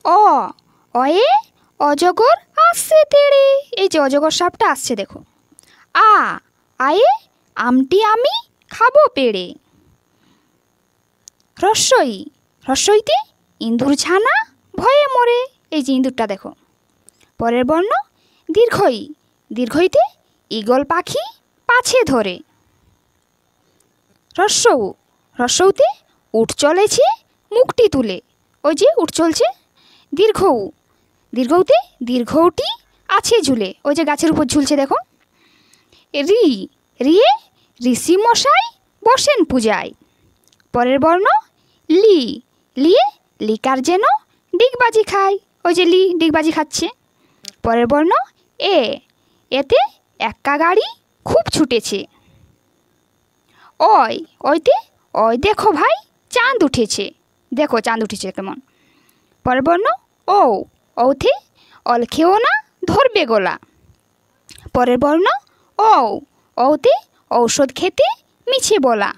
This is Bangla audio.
অ অয়ে অজগর আসছে তেড়ে। এই যে অজগর সাপটা আসছে দেখো। আ আয়ে আমটি আমি খাবো পেড়ে। হ্রস্বই হ্রস্বইতে ইঁদুর ছানা ভয়ে মরে। এই যে ইঁদুরটা দেখো। পরের বর্ণ দীর্ঘই দীর্ঘইতে ঈগল পাখি পাছে ধরে। হ্রস্বউ হ্রস্বউতে উট চলেছে মুখটি তুলে। ওই যে উট চলছে। দীর্ঘউ দীর্ঘউতে দীর্ঘটি আছে ঝুলে। ওই যে গাছের উপর ঝুলছে দেখো। রি রিয়ে ঋষি মশাই বসেন পূজায়। পরের বর্ণ লি লিয়ে লিকার যেন ডিগবাজি খায়। ওই যে লি ডিগবাজি খাচ্ছে। পরের বর্ণ এ এতে এক্কা গাড়ি খুব ছুটেছে। অয় ওইতে ওই দেখো ভাই চাঁদ উঠেছে। দেখো চাঁদ উঠেছে কেমন। পরের বর্ণ ও ওতে অল খেও না ধরবে গলা। পরের বর্ণ ও ওতে ঔষধ খেতে মিছে বলা।